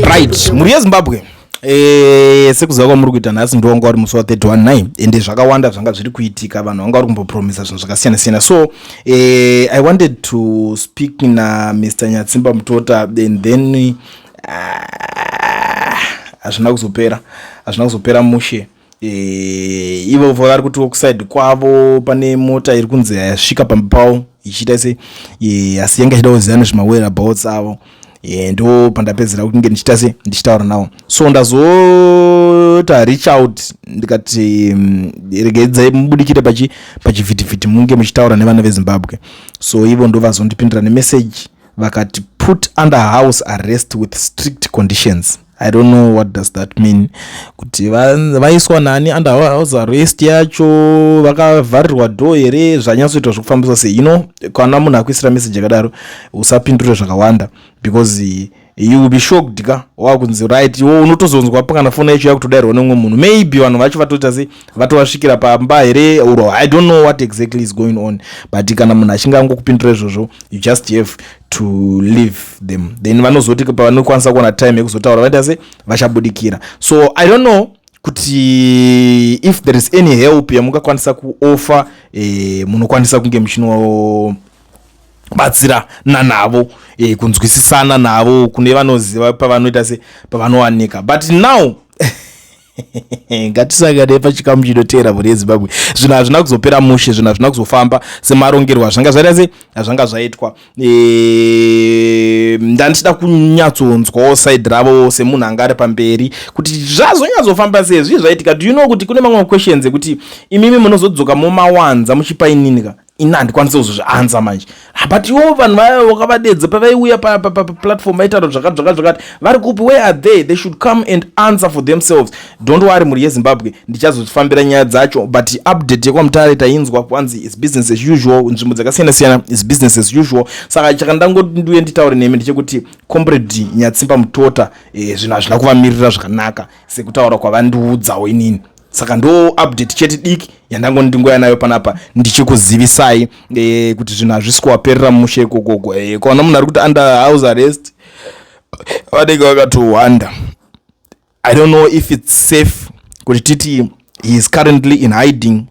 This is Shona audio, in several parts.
Right, muri Zimbabwe. Sekuziva kwamuri kuita nhasi ndovanga uri musi wa31 ende zvakawanda zvanga zviri kuitika, vanhu vanga vari kumbopromisa zvinhu zvakasiyana siyana. So I wanted to speak na Mr. Nyatsimbamutota and then hazvina kuzopera mushe. Ivo vari kuti kuside kwavo pane mota iri kunzi yasvika pamba pavo ichiita se asi yanga ichida kuziva nezvemawhereabouts avo. Ndo pandapedzera kunge ndichita se ndichitaura nawo. So ndazota reach out ndikati regedzai mubudikire pachivhitivhiti munge muchitaura nevana veZimbabwe. So ivo ndo vazondipindira nemessage vakati put under house arrest with strict conditions. I don't know what does that mean. Kuti vaiswa nani under house arrest yacho, vakavharirwa door here, zvanyatsoitwa zvokufambisa sei. Kana munhu akuisira message yakadaro usapindure zvakawanda because you will be shocked ka wakunzi right iwo unotozonzwa pakana fona yacho yakutodairwa nemwe munhu. Maybe vanhu vacho vatoita se vatowasvikira pamba here or I don't know what exactly is going on, but kana munhu achinga angokupindura izvozvo you just have to leave them, then vanozoti pavanokwanisa kuona time yekuzotaura vaita se vachabudikira. So I don't know kuti if there is any help yamungakwanisa kuoffer munokwanisa kunge muchino batsira nanavo kunzwisisana navo kune vanoziva pavanoita se pavanowanika. But now ngatisangane pachikamu chinotera muri Zimbabwe. Zvinhu hazvina kuzopera mushe, zvinhu hazvina kuzofamba semarongerwa zvanga zvaita se zvanga zvaitwa. Ndandichida kunyatsonzwawo side ravo semunhu anga ari pamberi kuti zvazonyatsofamba sei, zvii zvaitika. Do you know kuti kune mamwe questions ekuti imimi munozodzoka mumawanza muchipa ininga ina handikwanisa kuzozvianza manje. But ivo vanhu vaya vakavadedza pavaiuya paplatform vaitaura zvakati vari kupi, where are they? They should come and answer for themselves. Don't worry muri yeZimbabwe ndichazofambira nyaya dzacho, but update yekwamutare tainzwa kwanzi is business as usual. Nzvimbo dzakasiyana siyana is business as usual. Saka chakandangoti nditaure nemi ndechekuti comrade Nyatsimbamutota zvinhu hazvina kuvamirira zvakanaka sekutaura kwavandiudzawo inini. Saka ndo update chete diki yandango ndingoya nayo panapa ndichikuzivisai kuti zvinhu hazvisi kuwaperera mushe kokoko. Kana munhu ari kuti under house arrest vanenge vakatowanda. I don't know if it's safe kuti titi he is currently in hiding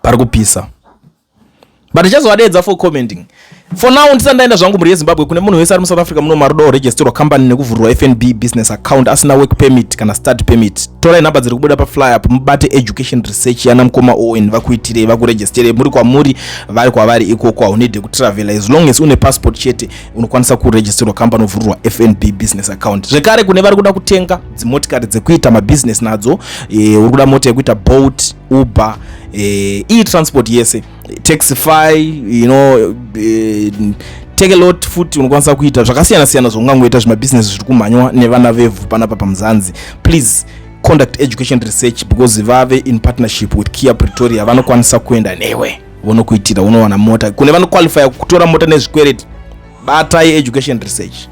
pari kupisa, but chazovadedza for commenting. For now ndisandaenda zvangu muri yeZimbabwe. Kune munhu wese ari muSouth Africa muno marudo registerwa company nekuvhurwa FNB business account asina work permit kana start permit. Torai nhamba dziri kubuda paflyer mubate education research yana mukoma ON vakuitire vakuregistere muri kwamuri vari kwavari ikoko. Haunidi kutravel as long as une passport chete unokwanisa kuregisterwa company ovhurwa FNB business account. Zvekare kune vari kuda kutenga dzimotikari dzekuita mabusiness nadzo, uri kuda mota yekuita Bolt, Uber, e-transport yese, Taxify, take a lot futi unokwanisa kuita zvakasiyana siyana zvaungangoita zvimabusiness zviri kumhanywa nevana vevhu panapa pamuzanzi. Please conduct education research because vave in partnership with Kia Pretoria vanokwanisa kuenda newe vonokuitira unowana mota. Kune vanoqualify kutora mota nezvikwereti, batai education research.